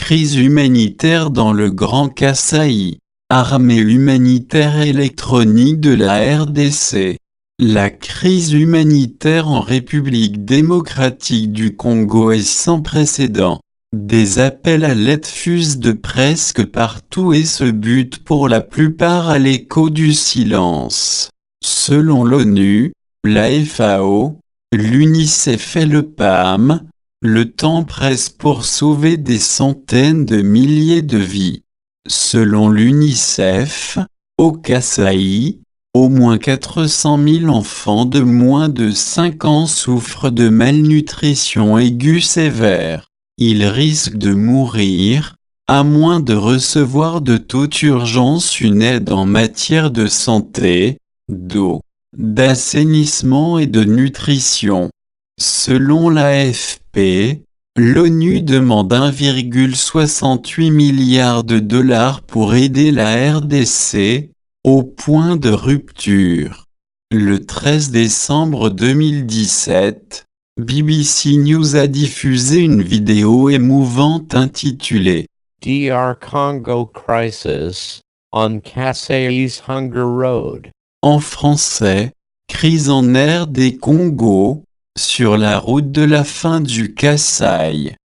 Crise humanitaire dans le Grand Kasaï. Armée humanitaire électronique de la RDC. La crise humanitaire en République démocratique du Congo est sans précédent. Des appels à l'aide fusent de presque partout et se butent pour la plupart à l'écho du silence. Selon l'ONU, la FAO, l'UNICEF et le PAM, le temps presse pour sauver des centaines de milliers de vies. Selon l'UNICEF, au Kasaï, au moins 400 000 enfants de moins de 5 ans souffrent de malnutrition aiguë sévère. Ils risquent de mourir, à moins de recevoir de toute urgence une aide en matière de santé, d'eau, d'assainissement et de nutrition. Selon l'AFP, l'ONU demande 1,68 milliard de dollars pour aider la RDC, au point de rupture. Le 13 décembre 2017, BBC News a diffusé une vidéo émouvante intitulée DR Congo Crisis, on Kasai's Hunger Road. En français, crise en RD Congo, sur la route de la faim du Kasaï.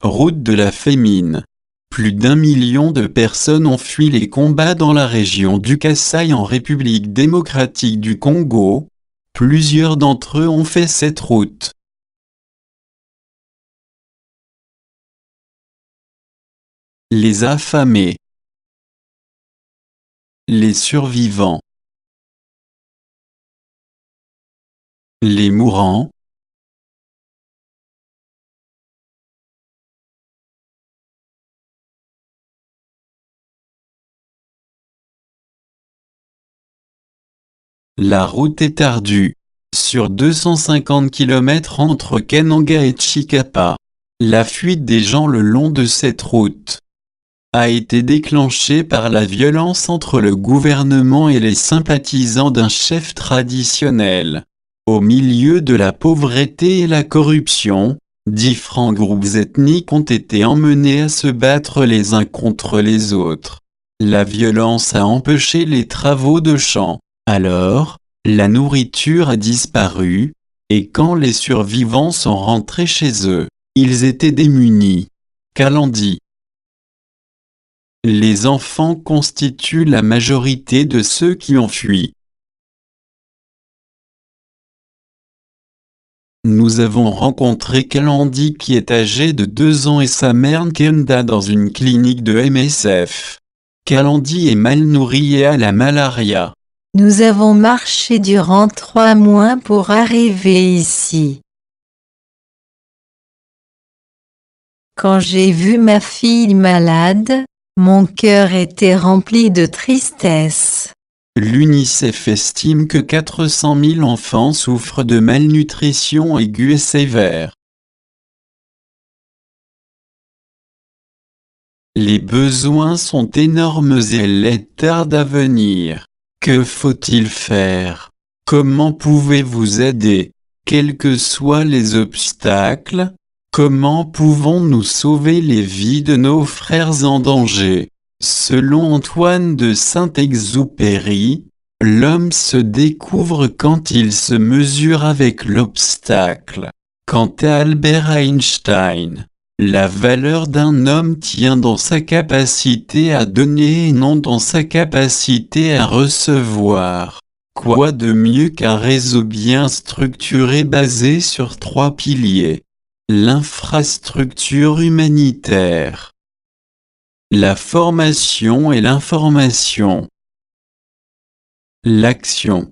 Route de la famine. Plus d'1 million de personnes ont fui les combats dans la région du Kasaï en République démocratique du Congo. Plusieurs d'entre eux ont fait cette route. Les affamés. Les survivants. Les mourants. La route est ardue. Sur 250 km entre Kananga et Chikapa, la fuite des gens le long de cette route a été déclenchée par la violence entre le gouvernement et les sympathisants d'un chef traditionnel. Au milieu de la pauvreté et la corruption, différents groupes ethniques ont été emmenés à se battre les uns contre les autres. La violence a empêché les travaux de champs. Alors, la nourriture a disparu, et quand les survivants sont rentrés chez eux, ils étaient démunis. Kalandi. Les enfants constituent la majorité de ceux qui ont fui. Nous avons rencontré Kalandi qui est âgé de 2 ans et sa mère Nkenda dans une clinique de MSF. Kalandi est mal nourri et a la malaria. Nous avons marché durant 3 mois pour arriver ici. Quand j'ai vu ma fille malade, mon cœur était rempli de tristesse. L'UNICEF estime que 400 000 enfants souffrent de malnutrition aiguë et sévère. Les besoins sont énormes et l'aide tarde à venir. Que faut-il faire? Comment pouvez-vous aider? Quels que soient les obstacles, comment pouvons-nous sauver les vies de nos frères en danger? Selon Antoine de Saint-Exupéry, l'homme se découvre quand il se mesure avec l'obstacle. Quant à Albert Einstein, la valeur d'un homme tient dans sa capacité à donner et non dans sa capacité à recevoir. Quoi de mieux qu'un réseau bien structuré basé sur 3 piliers? L'infrastructure humanitaire, la formation et l'information, l'action.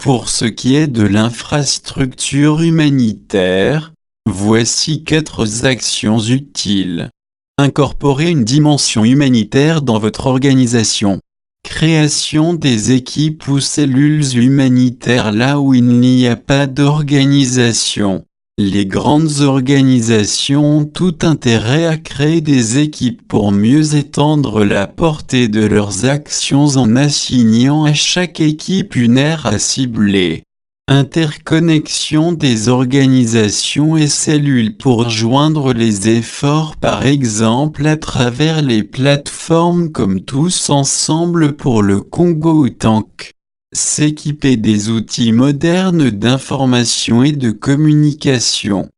Pour ce qui est de l'infrastructure humanitaire, voici 4 actions utiles. Incorporer une dimension humanitaire dans votre organisation. Création des équipes ou cellules humanitaires là où il n'y a pas d'organisation. Les grandes organisations ont tout intérêt à créer des équipes pour mieux étendre la portée de leurs actions en assignant à chaque équipe une aire à cibler. Interconnexion des organisations et cellules pour joindre les efforts par exemple à travers les plateformes comme Tous Ensemble pour le Congo ou Tank. S'équiper des outils modernes d'information et de communication.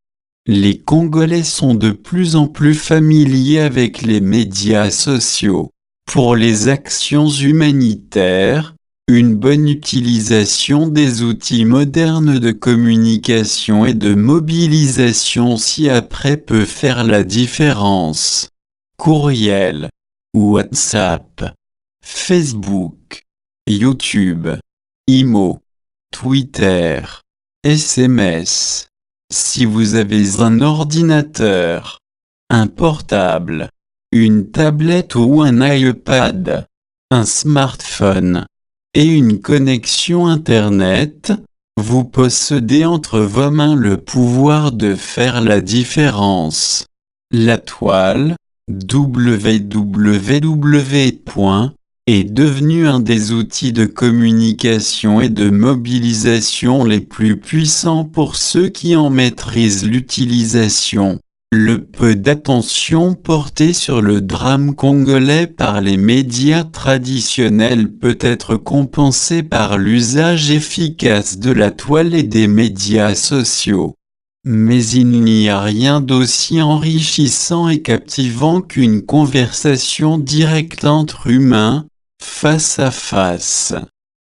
Les Congolais sont de plus en plus familiers avec les médias sociaux. Pour les actions humanitaires, une bonne utilisation des outils modernes de communication et de mobilisation ci-après peut faire la différence. Courriel, WhatsApp, Facebook, YouTube, Imo, Twitter, SMS. Si vous avez un ordinateur, un portable, une tablette ou un iPad, un smartphone, et une connexion Internet, vous possédez entre vos mains le pouvoir de faire la différence. La toile, www. Est devenue un des outils de communication et de mobilisation les plus puissants pour ceux qui en maîtrisent l'utilisation. Le peu d'attention portée sur le drame congolais par les médias traditionnels peut être compensé par l'usage efficace de la toile et des médias sociaux. Mais il n'y a rien d'aussi enrichissant et captivant qu'une conversation directe entre humains, face à face,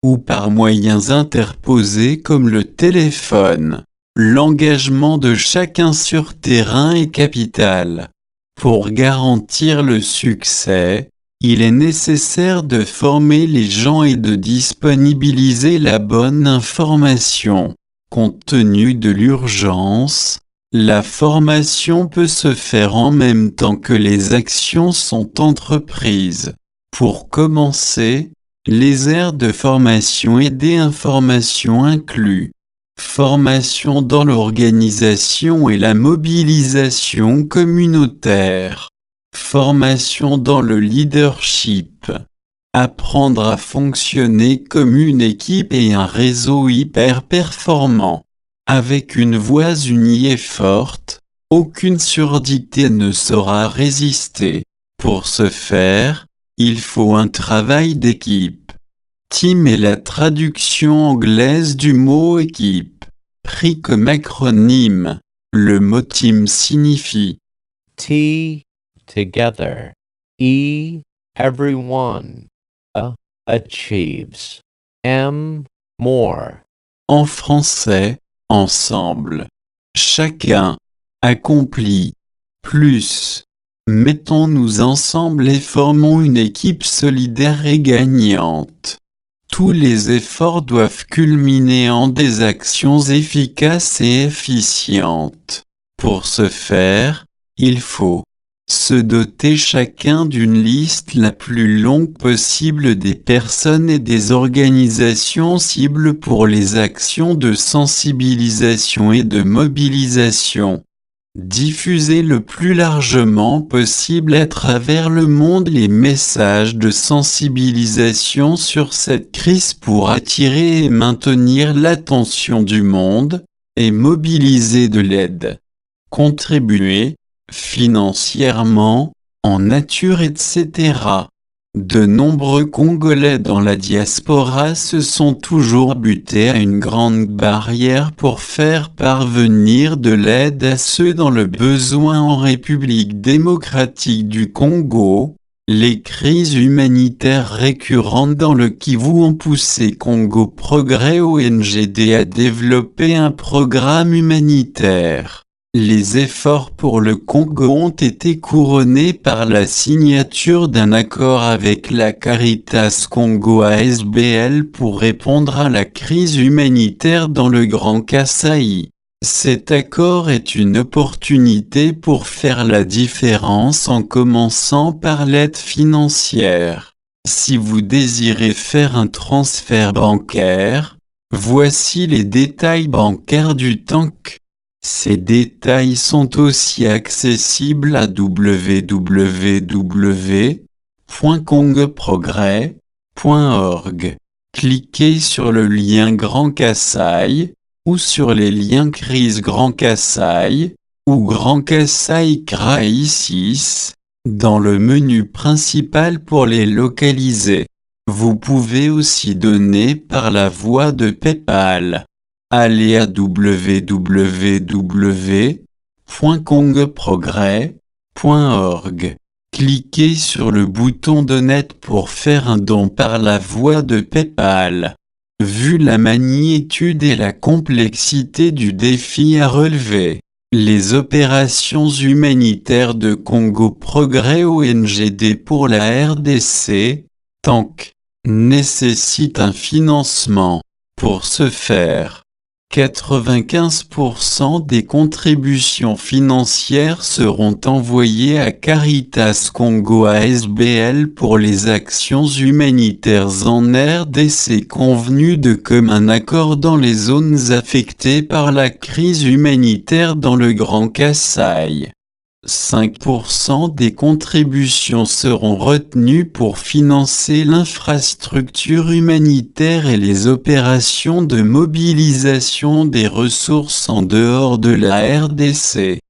ou par moyens interposés comme le téléphone. L'engagement de chacun sur terrain est capital. Pour garantir le succès, il est nécessaire de former les gens et de disponibiliser la bonne information. Compte tenu de l'urgence, la formation peut se faire en même temps que les actions sont entreprises. Pour commencer, les aires de formation et d'information incluent formation dans l'organisation et la mobilisation communautaire. Formation dans le leadership. Apprendre à fonctionner comme une équipe et un réseau hyper performant. Avec une voix unie et forte, aucune surdité ne saura résister. Pour ce faire, il faut un travail d'équipe. Team est la traduction anglaise du mot équipe. Pris comme acronyme, le mot team signifie T, together. E, everyone. Achieves. M, more. en français, ensemble. Chacun accomplit. Plus. Mettons-nous ensemble et formons une équipe solidaire et gagnante. Tous les efforts doivent culminer en des actions efficaces et efficientes. Pour ce faire, il faut se doter chacun d'une liste la plus longue possible des personnes et des organisations cibles pour les actions de sensibilisation et de mobilisation. Diffuser le plus largement possible à travers le monde les messages de sensibilisation sur cette crise pour attirer et maintenir l'attention du monde, et mobiliser de l'aide. Contribuer, financièrement, en nature etc. De nombreux Congolais dans la diaspora se sont toujours butés à une grande barrière pour faire parvenir de l'aide à ceux dans le besoin en République démocratique du Congo. Les crises humanitaires récurrentes dans le Kivu ont poussé Congo Progrès ONGD à développer un programme humanitaire. Les efforts pour le Congo ont été couronnés par la signature d'un accord avec la Caritas Congo ASBL pour répondre à la crise humanitaire dans le Grand Kasaï. Cet accord est une opportunité pour faire la différence en commençant par l'aide financière. Si vous désirez faire un transfert bancaire, voici les détails bancaires du TANK. Ces détails sont aussi accessibles à www.congoprogrès.org. Cliquez sur le lien Grand Kasaï, ou sur les liens Crise Grand Kasaï, ou Grand Kasaï Crisis, dans le menu principal pour les localiser. Vous pouvez aussi donner par la voie de PayPal. Allez à www.congprogrès.org. Cliquez sur le bouton Donate pour faire un don par la voie de PayPal. Vu la magnitude et la complexité du défi à relever, les opérations humanitaires de Congo Progrès ONGD pour la RDC, TANC, nécessitent un financement. Pour ce faire, 95% des contributions financières seront envoyées à Caritas Congo ASBL pour les actions humanitaires en RDC convenues de commun accord dans les zones affectées par la crise humanitaire dans le Grand Kasaï. 5% des contributions seront retenues pour financer l'infrastructure humanitaire et les opérations de mobilisation des ressources en dehors de la RDC.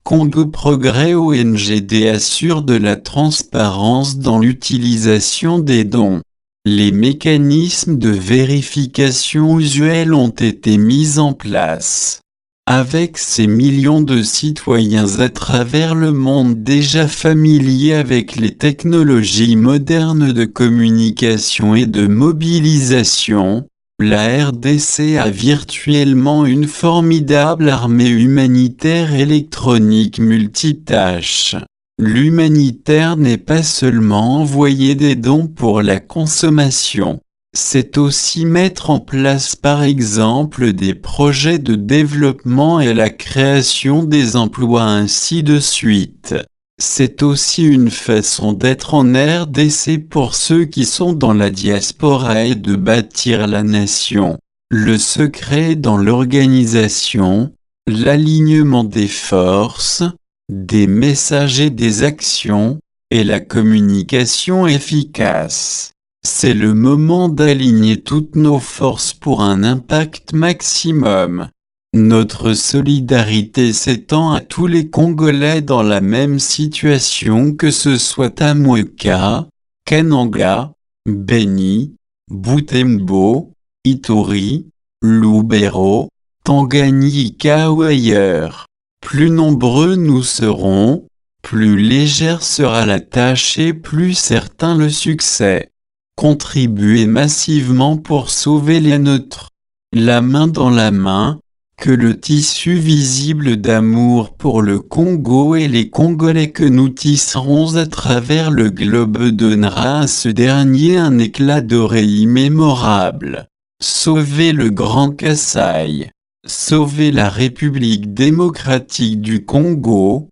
Congo Progrès ONGD assure de la transparence dans l'utilisation des dons. Les mécanismes de vérification usuels ont été mis en place. Avec ces millions de citoyens à travers le monde déjà familiers avec les technologies modernes de communication et de mobilisation, la RDC a virtuellement une formidable armée humanitaire électronique multitâche. L'humanitaire n'est pas seulement envoyer des dons pour la consommation. C'est aussi mettre en place par exemple des projets de développement et la création des emplois ainsi de suite. C'est aussi une façon d'être en RDC pour ceux qui sont dans la diaspora et de bâtir la nation. Le secret dans l'organisation, l'alignement des forces, des messages et des actions, et la communication efficace. C'est le moment d'aligner toutes nos forces pour un impact maximum. Notre solidarité s'étend à tous les Congolais dans la même situation, que ce soit à Moueka, Kananga, Beni, Butembo, Ituri, Lubero, Tanganyika ou ailleurs. Plus nombreux nous serons, plus légère sera la tâche et plus certain le succès. Contribuez massivement pour sauver les nôtres. La main dans la main, que le tissu visible d'amour pour le Congo et les Congolais que nous tisserons à travers le globe donnera à ce dernier un éclat doré immémorable. Sauvez le Grand Kasaï. Sauvez la République démocratique du Congo.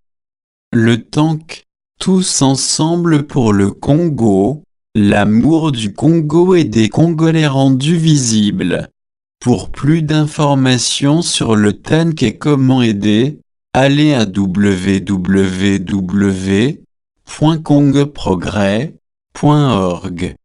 Le TANC, tous ensemble pour le Congo. L'amour du Congo et des Congolais rendu visible. Pour plus d'informations sur le TANC et comment aider, allez à www.congprogrès.org.